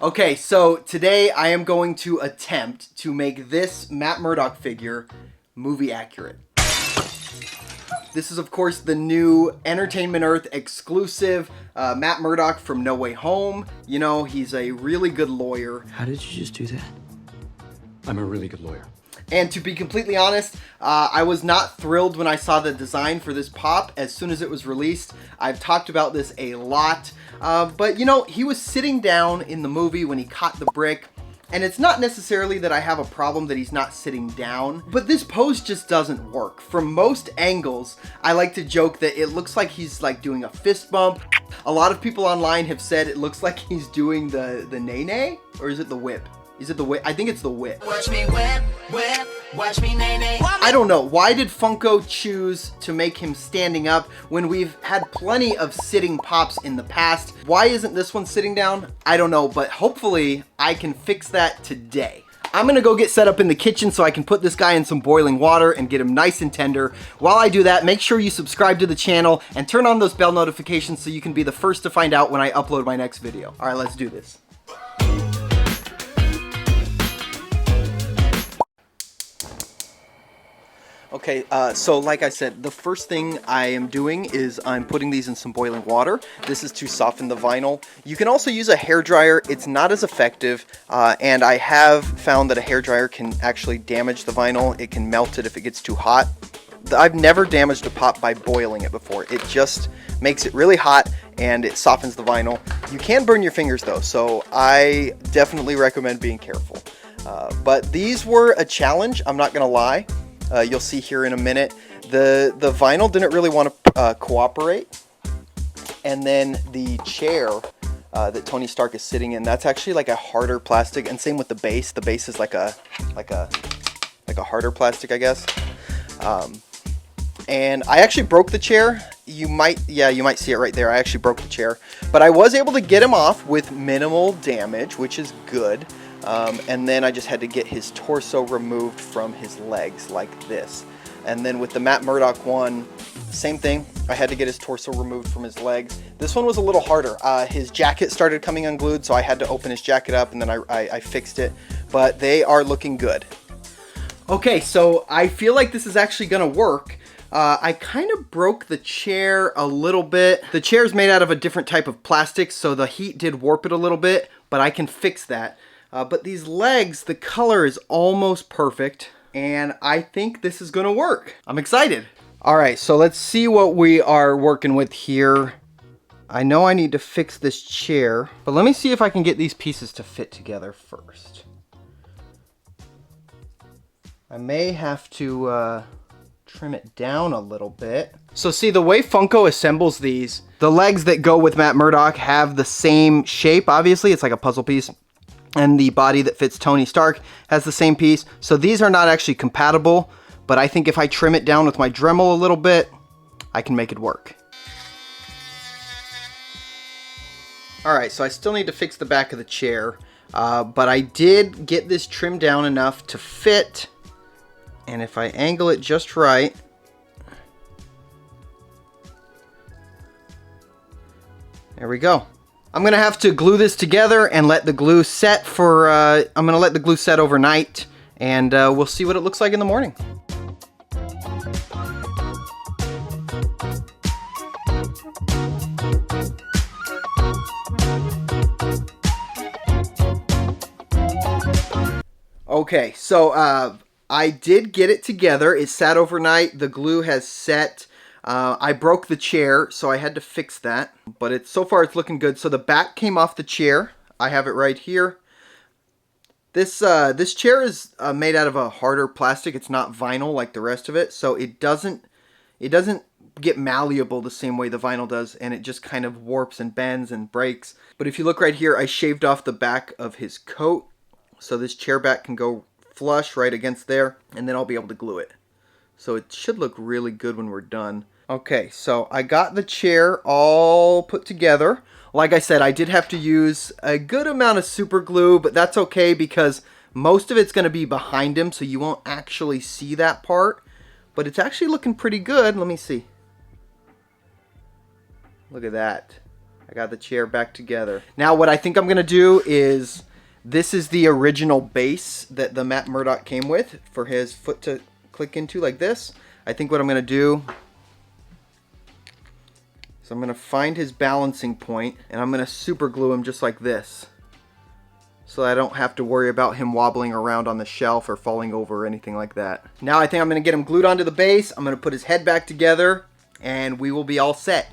Okay, so today I am going to attempt to make this Matt Murdock figure movie accurate. This is, of course, the new Entertainment Earth exclusive Matt Murdock from No Way Home. You know, he's a really good lawyer. How did you just do that? I'm a really good lawyer. And to be completely honest, I was not thrilled when I saw the design for this pop as soon as it was released. I've talked about this a lot, but you know, he was sitting down in the movie when he caught the brick, and it's not necessarily that I have a problem that he's not sitting down, but this pose just doesn't work. From most angles, I like to joke that it looks like he's like doing a fist bump. A lot of people online have said it looks like he's doing the nay-nay, or is it the whip? Is it the whip? I think it's the whip. Watch me whip, whip, watch me nay-nay. I don't know. Why did Funko choose to make him standing up when we've had plenty of sitting pops in the past? Why isn't this one sitting down? I don't know, but hopefully I can fix that today. I'm gonna go get set up in the kitchen so I can put this guy in some boiling water and get him nice and tender. While I do that, make sure you subscribe to the channel and turn on those bell notifications so you can be the first to find out when I upload my next video. All right, let's do this. Okay, so like I said, the first thing I am doing is I'm putting these in some boiling water. This is to soften the vinyl. You can also use a hairdryer. It's not as effective, and I have found that a hairdryer can actually damage the vinyl. It can melt it if it gets too hot. I've never damaged a pop by boiling it before. It just makes it really hot and it softens the vinyl. You can burn your fingers though, so I definitely recommend being careful. But these were a challenge, I'm not gonna lie. You'll see here in a minute. The vinyl didn't really want to cooperate. And then the chair that Tony Stark is sitting in, that's actually like a harder plastic, and same with the base. The base is like a harder plastic, I guess. And I actually broke the chair. You might see it right there. I actually broke the chair, but I was able to get him off with minimal damage, which is good. And then I just had to get his torso removed from his legs like this. And then with the Matt Murdock one, same thing. I had to get his torso removed from his legs. This one was a little harder. His jacket started coming unglued, so I had to open his jacket up, and then I fixed it. But they are looking good. Okay, so I feel like this is actually gonna work. I kind of broke the chair a little bit. The chair is made out of a different type of plastic, so the heat did warp it a little bit, but I can fix that. But these legs, the color is almost perfect, and I think this is gonna work. I'm excited. All right, so let's see what we are working with here. I know I need to fix this chair, but let me see if I can get these pieces to fit together first. I may have to trim it down a little bit. So see, the way Funko assembles these, the legs that go with Matt Murdock have the same shape, obviously. It's like a puzzle piece. And the body that fits Tony Stark has the same piece. So these are not actually compatible, but I think if I trim it down with my Dremel a little bit, I can make it work. All right, so I still need to fix the back of the chair, but I did get this trimmed down enough to fit. And if I angle it just right, there we go. I'm gonna have to glue this together and let the glue set for, I'm gonna let the glue set overnight, and we'll see what it looks like in the morning. Okay, so I did get it together. It sat overnight. The glue has set. I broke the chair, so I had to fix that, but so far it's looking good. So the back came off the chair. I have it right here. This chair is made out of a harder plastic. It's not vinyl like the rest of it, so it doesn't get malleable the same way the vinyl does, and it just kind of warps and bends and breaks. But if you look right here, I shaved off the back of his coat, so this chair back can go flush right against there, and then I'll be able to glue it. So it should look really good when we're done. Okay, so I got the chair all put together. Like I said, I did have to use a good amount of super glue, but that's okay because most of it's going to be behind him, so you won't actually see that part. But it's actually looking pretty good. Let me see. Look at that. I got the chair back together. Now what I think I'm gonna do is, this is the original base that the Matt Murdock came with for his foot to click into like this. I think what I'm gonna do is I'm gonna find his balancing point and I'm gonna super glue him just like this, so I don't have to worry about him wobbling around on the shelf or falling over or anything like that. Now I think I'm gonna get him glued onto the base. I'm gonna put his head back together and we will be all set.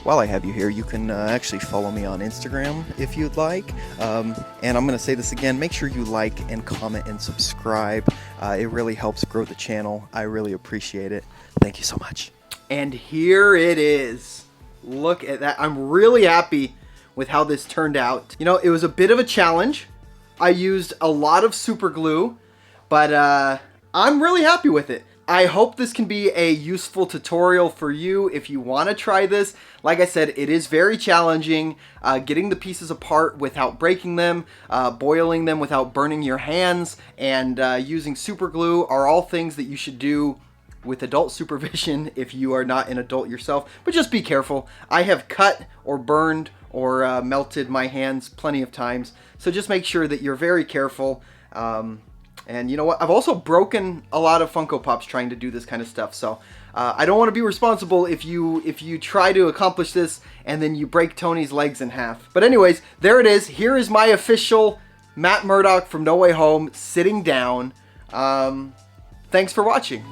While I have you here, you can actually follow me on Instagram if you'd like. And I'm going to say this again, make sure you like and comment and subscribe. It really helps grow the channel. I really appreciate it. Thank you so much. And here it is. Look at that. I'm really happy with how this turned out. You know, it was a bit of a challenge. I used a lot of super glue, but I'm really happy with it. I hope this can be a useful tutorial for you if you want to try this. Like I said, it is very challenging. Getting the pieces apart without breaking them, boiling them without burning your hands, and using super glue are all things that you should do with adult supervision if you are not an adult yourself. But just be careful. I have cut or burned or melted my hands plenty of times, so just make sure that you're very careful. And you know what? I've also broken a lot of Funko Pops trying to do this kind of stuff. So I don't want to be responsible if you try to accomplish this and then you break Tony's legs in half. But anyways, there it is. Here is my official Matt Murdock from No Way Home sitting down. Thanks for watching.